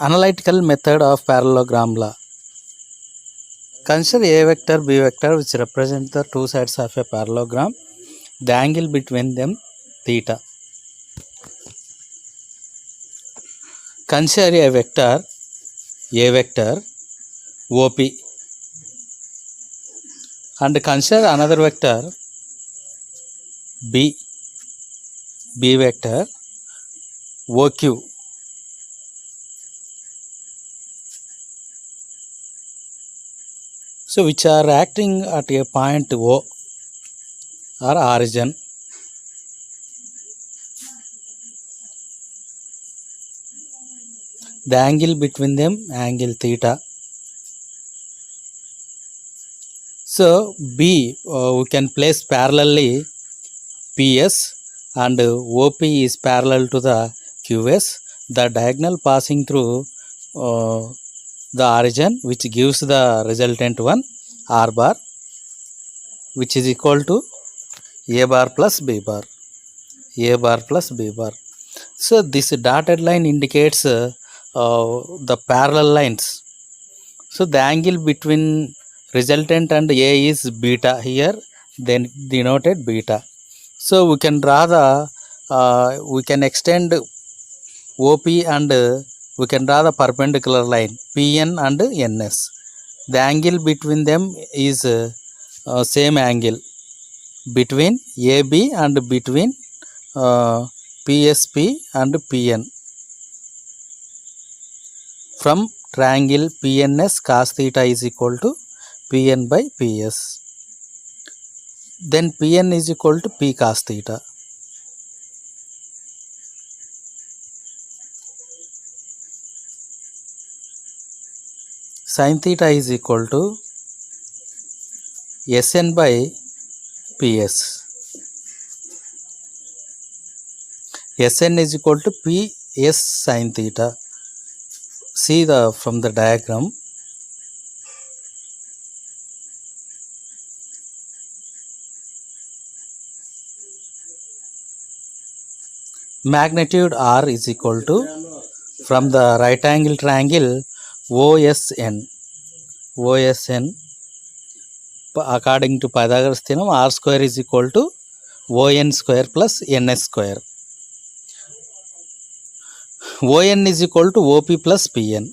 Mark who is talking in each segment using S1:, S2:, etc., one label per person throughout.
S1: Analytical method of parallelogram law. Consider A vector, B vector which represent the two sides of a parallelogram. The angle between them theta. Consider a vector OP and consider another vector B vector OQ. So which are acting at a point O or origin. The angle between them angle theta. So B we can place parallelly PS and OP is parallel to the QS. The diagonal passing through the origin which gives the resultant one R bar, which is equal to A bar plus B bar. A bar plus B bar. So this dotted line indicates the parallel lines. So the angle between resultant and A is beta here, then denoted beta. So we can draw the we can extend OP and we can draw the perpendicular line PN and NS. The angle between them is same angle between AB and between PSP and PN. From triangle PNS cos theta is equal to PN by PS. Then PN is equal to P cos theta. Sin theta is equal to Sn by PS. Sn is equal to PS sin theta. See from the diagram. Magnitude R is equal to, from the right angle triangle, OSN. According to Pythagoras theorem, R square is equal to ON square plus NS square. ON is equal to OP plus PN.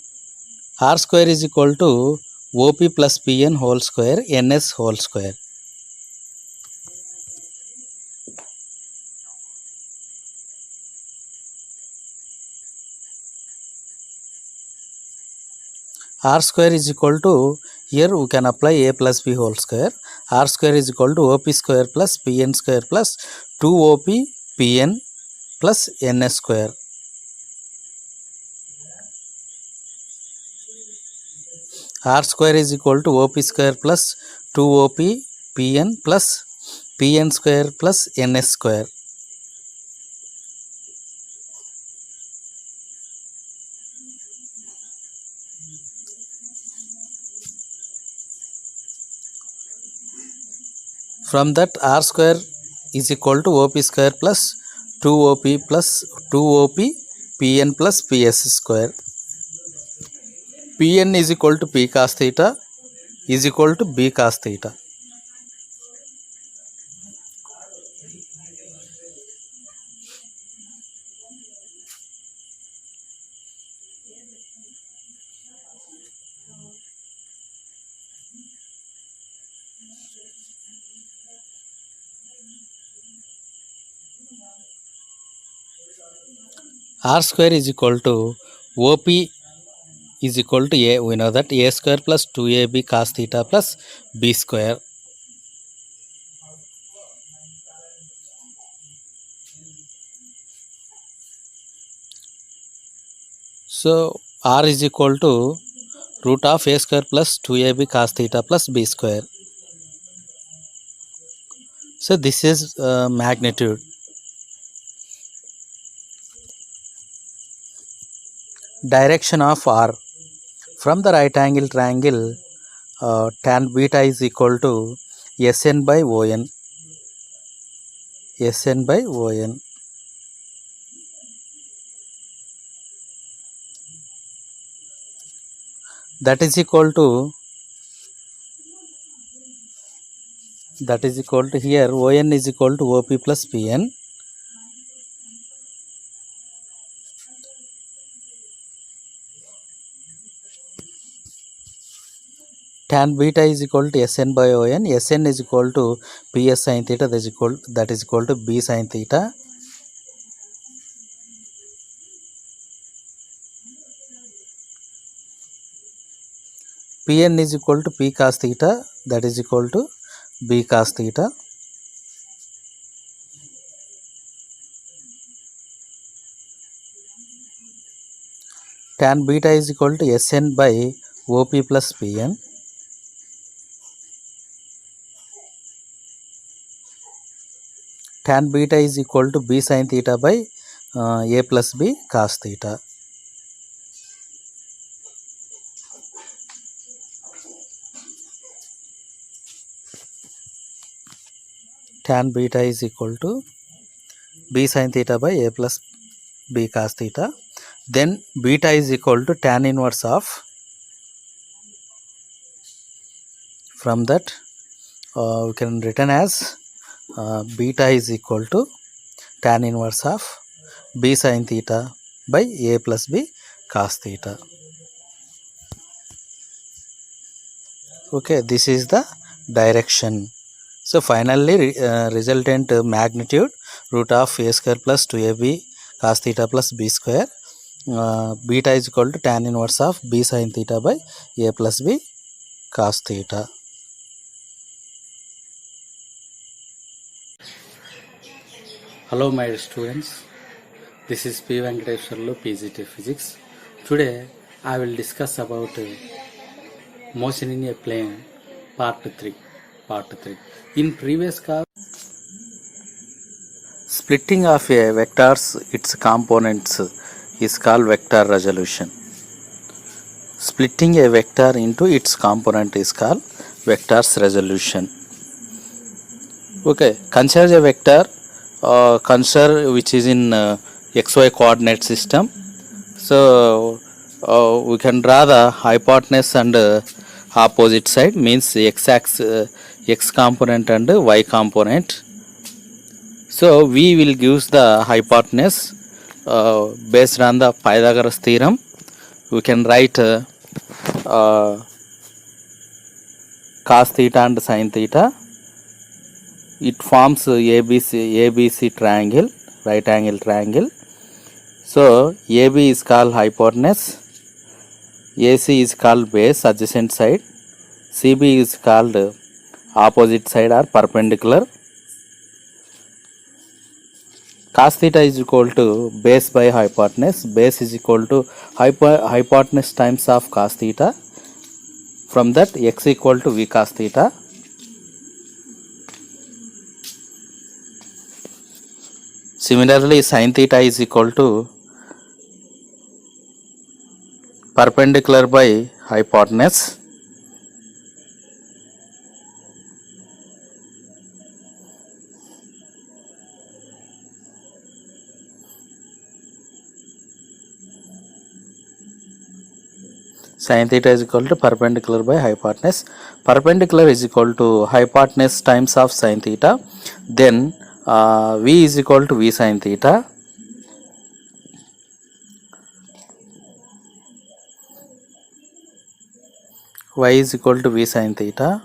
S1: R square is equal to OP plus PN whole square, NS whole square. R square is equal to, here we can apply A plus B whole square. R square is equal to OP square plus PN square plus 2OP PN plus NS square. R square is equal to OP square plus 2OP PN plus PN square plus NS square. From that, R square is equal to OP square plus 2OP plus 2OP PN plus PS square. PN is equal to P cos theta is equal to B cos theta. R square is equal to OP is equal to A. We know that A square plus 2AB cos theta plus B square. So R is equal to root of A square plus 2AB cos theta plus B square. So this is magnitude. direction of r. From the right angle triangle, tan beta is equal to Sn by On. Sn by On. That is equal to here On is equal to OP plus Pn. Tan beta is equal to Sn by On. Sn is equal to Ps sin theta, that is equal to B sin theta. Pn is equal to P cos theta, that is equal to B cos theta. Tan beta is equal to Sn by OP plus Pn. Tan beta is equal to B sin theta by A plus B cos theta. Tan beta is equal to B sin theta by A plus B cos theta. Then beta is equal to tan inverse of, from that we can written as beta is equal to tan inverse of B sin theta by A plus B cos theta. Okay, this is the direction. So finally resultant magnitude root of A square plus 2AB cos theta plus B square. Beta is equal to tan inverse of B sin theta by A plus B cos theta. Hello my students, this is P. Venkateswarlu, PGT Physics. Today I will discuss about motion in a plane part 3. In previous class, splitting of a vectors its components is called vector resolution. Splitting a vector into its component is called vectors resolution. Okay, consider a vector, consider which is in xy coordinate system. So we can draw the hypotenuse and opposite side, means x component and y component. So we will use the hypotenuse based on the Pythagoras theorem. We can write cos theta and sin theta. It forms ABC triangle, right angle triangle. So AB is called hypotenuse, AC is called base, adjacent side, CB is called opposite side or perpendicular. Cos theta is equal to base by hypotenuse. Base is equal to hypotenuse times of cos theta. From that x equal to V cos theta. Similarly, sin theta is equal to perpendicular by hypotenuse. Sin theta is equal to perpendicular by hypotenuse. Perpendicular is equal to hypotenuse times of sin theta. Then V is equal to V sin theta. Y is equal to V sin theta.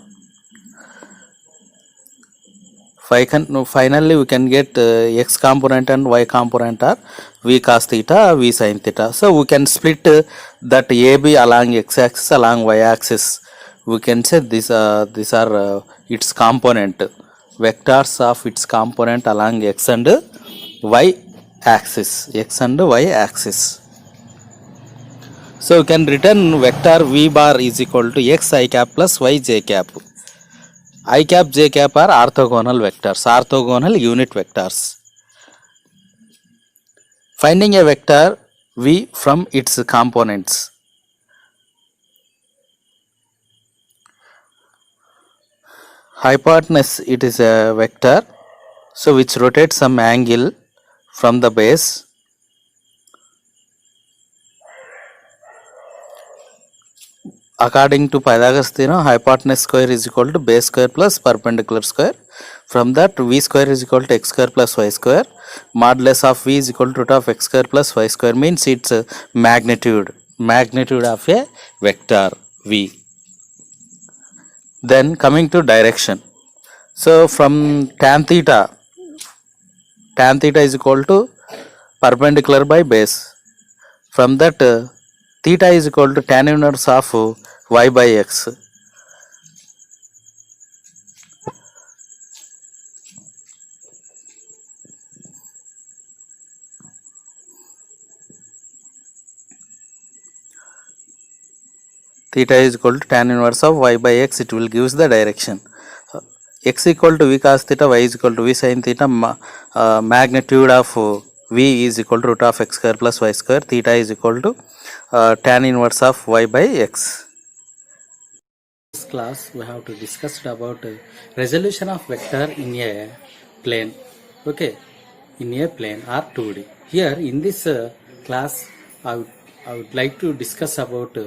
S1: Finally we can get x component and y component are V cos theta, V sin theta. So we can split that AB along x axis, along y axis. We can say these are its component, vectors of its component along x and y axis, So we can return vector V bar is equal to x I cap plus y j cap. I cap j cap are orthogonal vectors, orthogonal unit vectors. Finding a vector V from its components. Hypotenuse, it is a vector, so which rotates some angle from the base. According to Pythagoras theorem, hypotenuse square is equal to base square plus perpendicular square. From that, v square is equal to x square plus y square. Modulus of v is equal to root of x square plus y square, means its magnitude of a vector v. Then coming to direction. So from tan theta is equal to perpendicular by base. From that, theta is equal to tan inverse of y by x. Theta is equal to tan inverse of y by x, it will gives the direction. X equal to v cos theta, y is equal to v sin theta, magnitude of v is equal to root of x square plus y square, theta is equal to tan inverse of y by x. This class we have to discuss about resolution of vector in a plane, okay, in a plane or 2D. Here in this class I would like to discuss about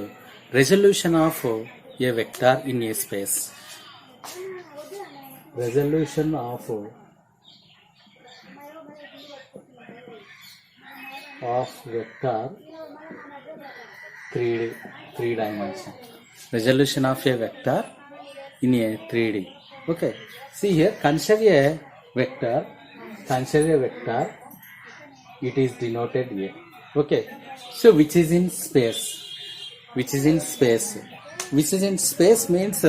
S1: resolution of a vector in a space. Resolution of vector 3D, 3 dimension. Resolution of a vector in a 3D. Okay. See here, consider a vector. It is denoted here. Okay. So which is in space? Which is in space means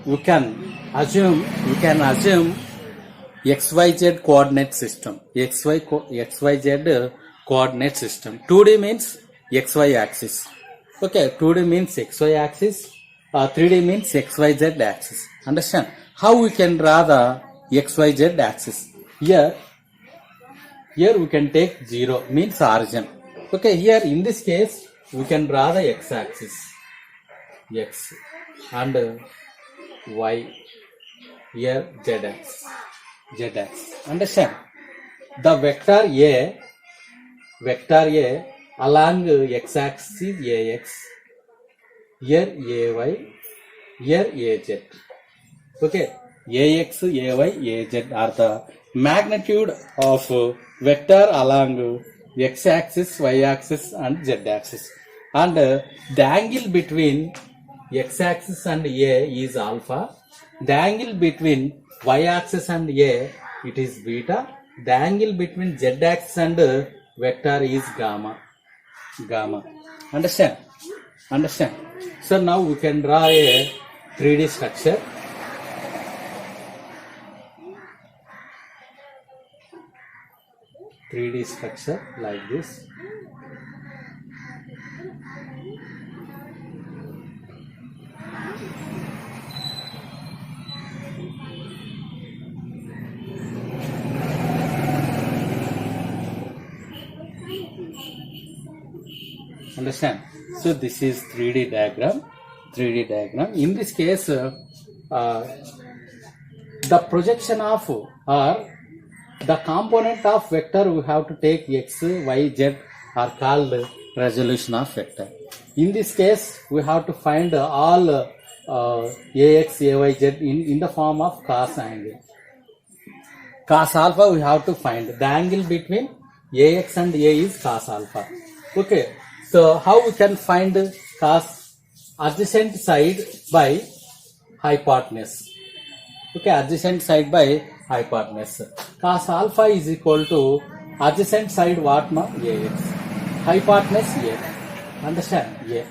S1: we can assume XYZ coordinate system. XYZ coordinate system. 2D means XY axis. Okay, 2D means XY axis. 3D means XYZ axis. Understand? How we can draw the XYZ axis? Here we can take 0 means origin. Okay, here in this case we can draw the x axis, x, and y, here z axis. Understand? The vector A along x axis is ax, here ay, here az. Okay, ax, ay, az are the magnitude of vector along x axis, y axis and z axis. And the angle between x axis and A is alpha. The angle between y axis and A, it is beta. The angle between z axis and vector is gamma. Understand? So now we can draw a 3D structure. Like this. Understand? So this is 3D diagram. In this case, the projection of or the component of vector we have to take x, y, z are called resolution of vector. In this case, we have to find all ax, ay, z in the form of cos angle. Cos alpha we have to find. The angle between ax and a is cos alpha. Okay. So how we can find cos adjacent side by hypotenuse? Okay, adjacent side by hypotenuse. Cos alpha is equal to adjacent side what now? Ax. Hypotenuse A. Understand? A.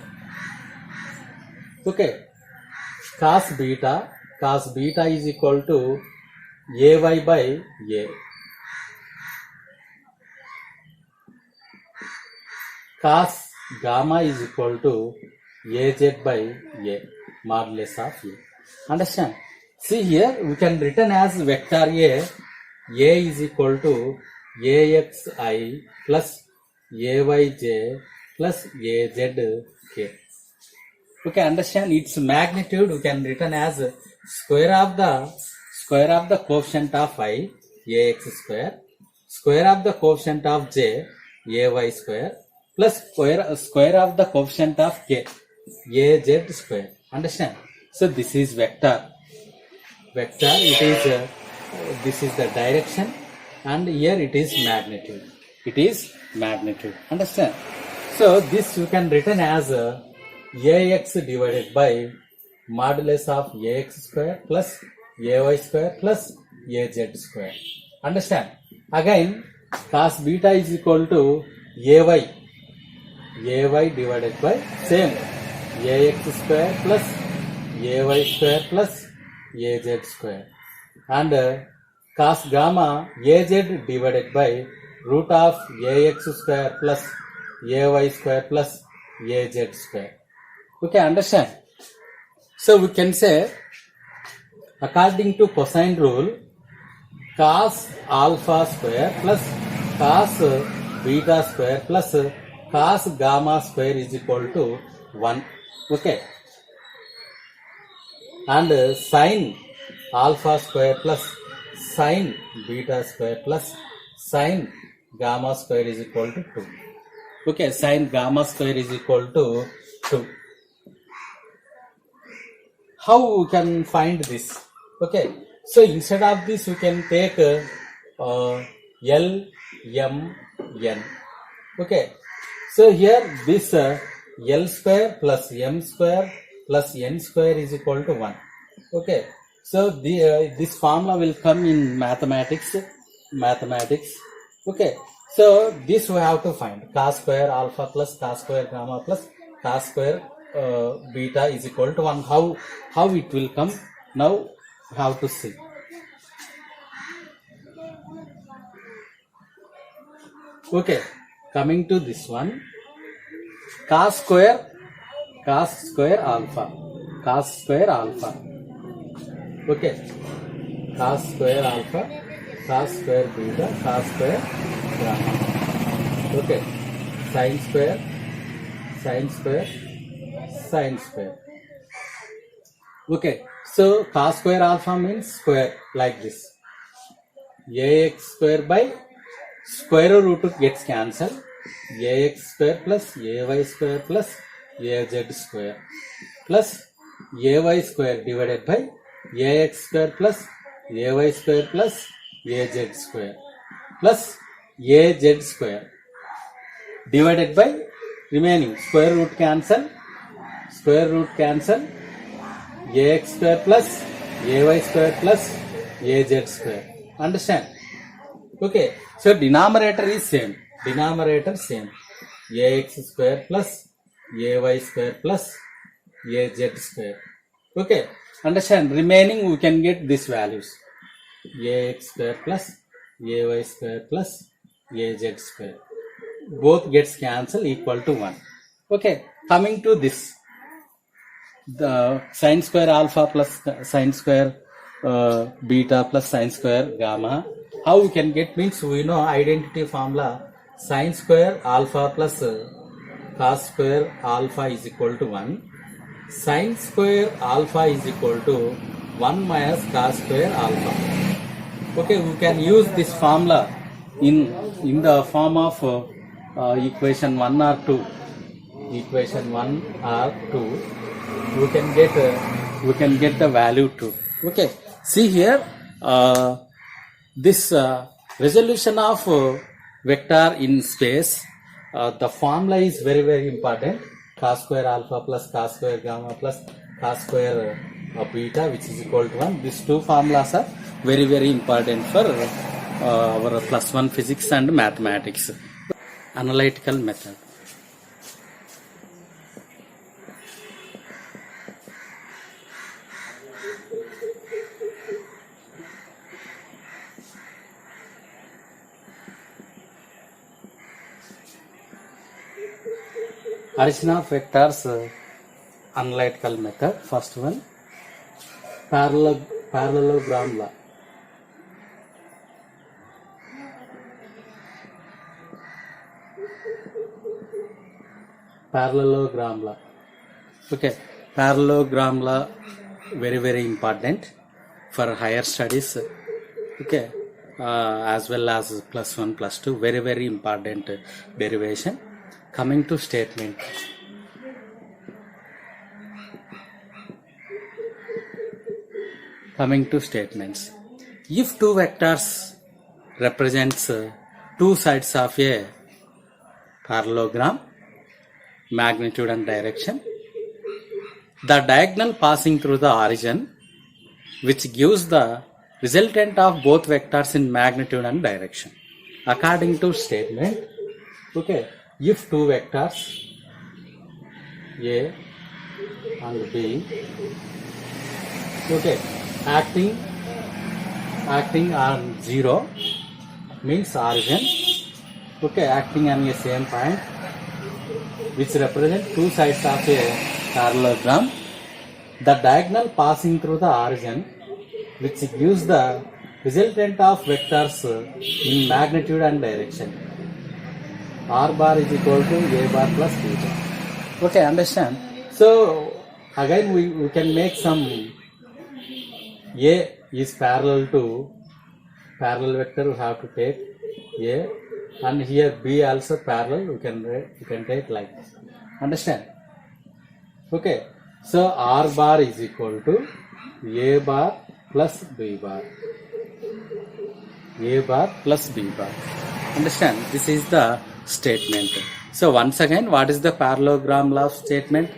S1: Okay. Cos beta is equal to ay by a. Cos gamma is equal to az by a, modulus of a. Understand? See here, we can written as vector A is equal to axi plus Ayj plus Azk. Okay, understand its magnitude we can written as square of the coefficient of I, ax square of the coefficient of j, ay square, plus square of the coefficient of k, az square. Understand? So this is vector. It is this is the direction, and here it is magnitude. Understand? So this you can written as ax divided by modulus of ax square plus ay square plus az square. Understand? Again, cos beta is equal to ay divided by same ax square plus ay square plus az square, and cos gamma az divided by root of ax square plus ay square plus az square. Okay, understand? So we can say, according to cosine rule, cos alpha square plus cos beta square plus cos gamma square is equal to 1. Okay, and sin alpha square plus sin beta square plus sin gamma square is equal to 2. Okay, sin gamma square is equal to 2. How we can find this? Okay, so instead of this we can take L, M, N. Okay, so here this L square plus M square plus N square is equal to 1. Okay, so this formula will come in mathematics. Okay, so this we have to find cos square alpha plus cos square gamma plus cos square beta is equal to 1. How it will come? Now we have to see. Okay, coming to this one, cos square alpha. Okay, cos square alpha, cos square beta, cos square gamma. Okay, sin square. Okay, so cos square alpha means square like this. Ax square by square root gets cancelled. Ax square plus ay square plus az square plus ay square divided by ax square plus ay square plus az square plus az square divided by remaining square root cancel, ax square plus ay square plus az square. Understand? Okay, so denominator is same. Ax square plus ay square plus az square. Okay, understand? Remaining we can get these values. Ax square plus ay square plus az square. Both gets cancelled equal to 1. Okay, coming to this, the sin square alpha plus sin square beta plus sin square gamma. How we can get means we know identity formula. Sin square alpha plus cos square alpha is equal to 1. Sin square alpha is equal to 1 minus cos square alpha. Okay, we can use this formula in the form of equation 1 or 2. We can get the value 2. Okay, see here, this resolution of vector in space, the formula is very, very important. Cos square alpha plus cos square gamma plus cos square beta, which is equal to 1. These two formulas are very, very important for our +1 physics and mathematics. Analytical method. Addition of vectors, analytical method. First one, parallelogram law. parallelogram law. Okay, parallelogram law very important for higher studies. Okay, as well as +1 +2, very important derivation. Coming to statement. Coming to statements. If two vectors represents two sides of a parallelogram, magnitude and direction, the diagonal passing through the origin, which gives the resultant of both vectors in magnitude and direction. According to statement, okay, if two vectors A and B, okay, acting on 0 means origin, okay, acting on a same point, which represent two sides of a parallelogram, the diagonal passing through the origin, which gives the resultant of vectors in magnitude and direction. R bar is equal to A bar plus B bar. Okay, understand? So again we can make some. A is parallel to parallel vector, we have to take A, and here B also parallel, you can take like this. Understand? Okay, so R bar is equal to A bar plus B bar. A bar plus B bar. Understand? This is the statement. So once again, what is the parallelogram law statement?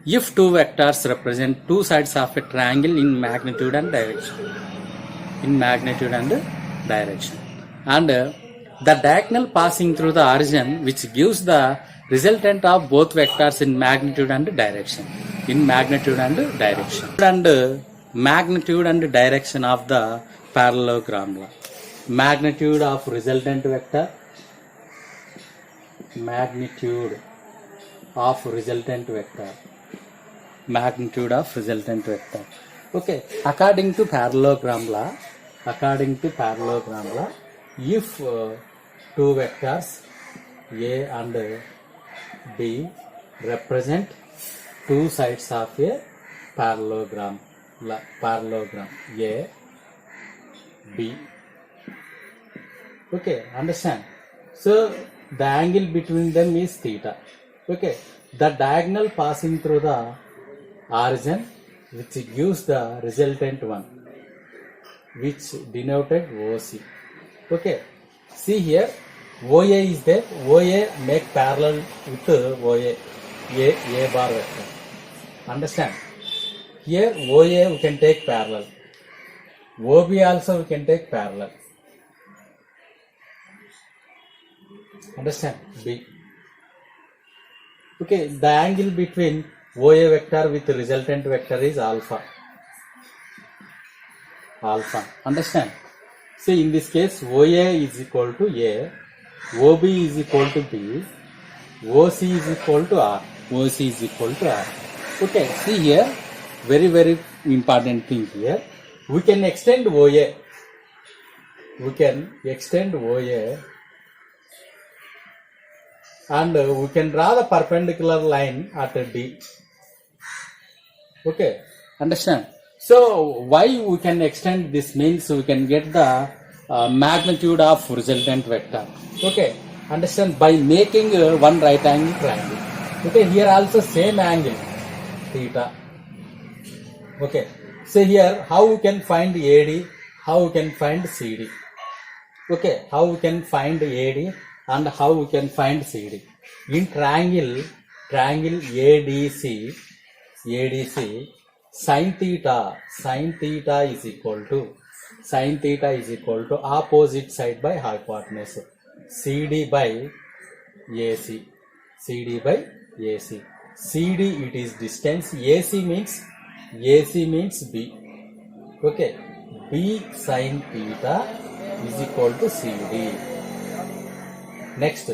S1: If two vectors represent two sides of a triangle in magnitude and direction, and the diagonal passing through the origin, which gives the resultant of both vectors in magnitude and direction, and magnitude and direction of the parallelogram law. Magnitude of resultant vector, magnitude of resultant vector. Okay, according to parallelogram law, if two vectors A and B represent two sides of a parallelogram A, B. Okay, understand? So the angle between them is theta. Okay, the diagonal passing through the origin, which gives the resultant one, which denoted OC. Okay, see here, OA is there. OA make parallel with OA, A bar vector. Understand? Here OA we can take parallel. OB also we can take parallel. Understand? B. Okay, the angle between OA vector with resultant vector is alpha. Understand? See, in this case, OA is equal to A, OB is equal to B, OC is equal to R. Okay, see here, very important thing here. We can extend OA. And we can draw the perpendicular line at D. Okay, understand? So why we can extend this means we can get the magnitude of resultant vector. Okay, understand? By making one right angle triangle. Okay, here also same angle, theta. Okay, so here how we can find AD, how we can find CD. Okay, how we can find AD and how we can find CD. In triangle ADC, sin theta is equal to opposite side by hypotenuse, CD by AC. CD it is distance, AC means B. Okay, B sin theta is equal to CD. Next,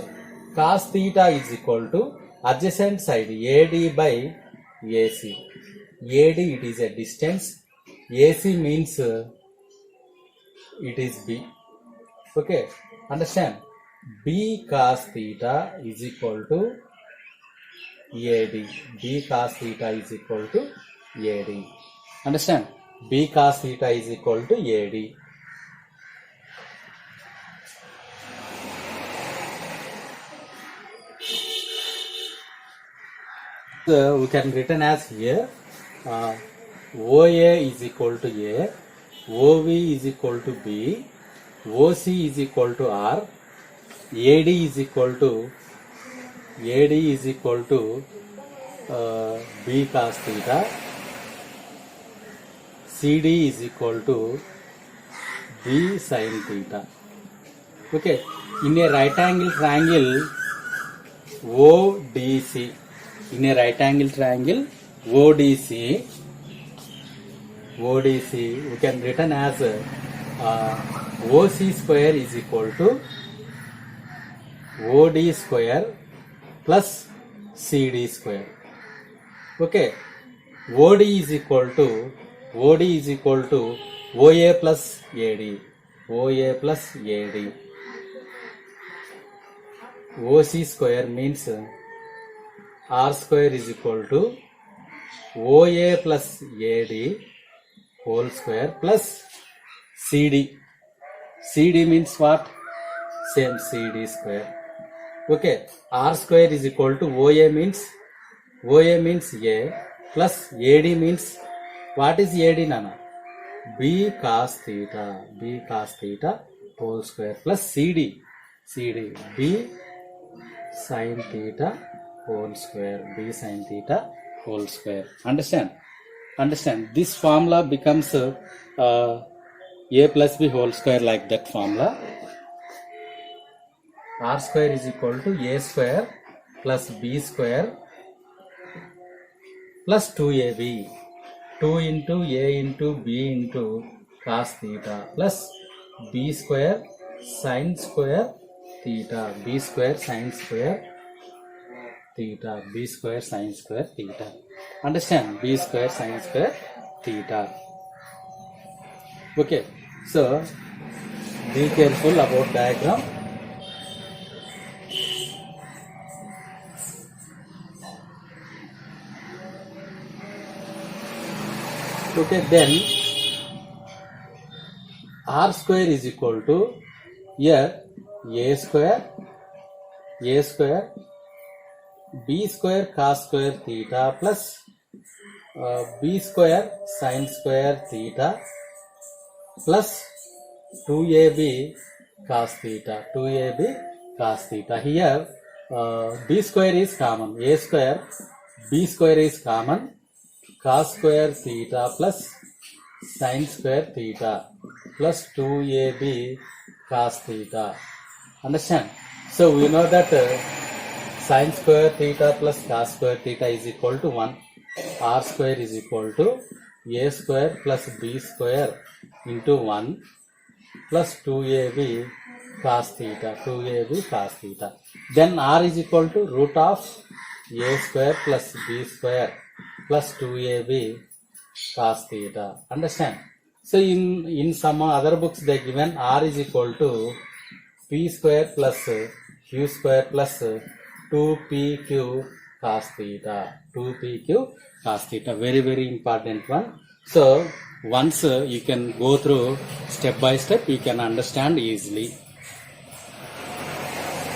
S1: cos theta is equal to adjacent side AD by AC. AD it is a distance, AC means it is B. Okay, understand? B cos theta is equal to AD. B cos theta is equal to AD. Understand? B cos theta is equal to AD. So we can written as here OA is equal to A, OV is equal to B, OC is equal to R, AD is equal to B cos theta, CD is equal to B sin theta. Okay, in a right angle triangle ODC, we can written as OC square is equal to OD square plus CD square. Okay, OD is equal to OA plus AD. OC square means R square is equal to OA plus AD whole square plus CD. CD means what? Same CD square. Okay, R square is equal to OA means A plus AD means what is AD, Nana? B cos theta whole square plus CD B sin theta whole square. Understand? This formula becomes A plus B whole square, like that formula. R square is equal to A square plus B square plus 2AB. 2 into A into B into cos theta plus B square sin square theta. B square sin square theta. Understand? B square sin square theta. Okay, so be careful about diagram. Okay, then R square is equal to here A square B square cos square theta plus B square sin square theta plus 2AB cos theta. Here B square is common, A square B square is common, cos square theta plus sin square theta plus 2AB cos theta. Understand? So we know that sin square theta plus cos square theta is equal to 1. R square is equal to A square plus B square into 1 plus 2AB cos theta. Then R is equal to root of A square plus B square plus 2AB cos theta. Understand? So in some other books they given R is equal to P square plus Q square plus 2PQ cos theta. Very important one. So once you can go through step by step, you can understand easily.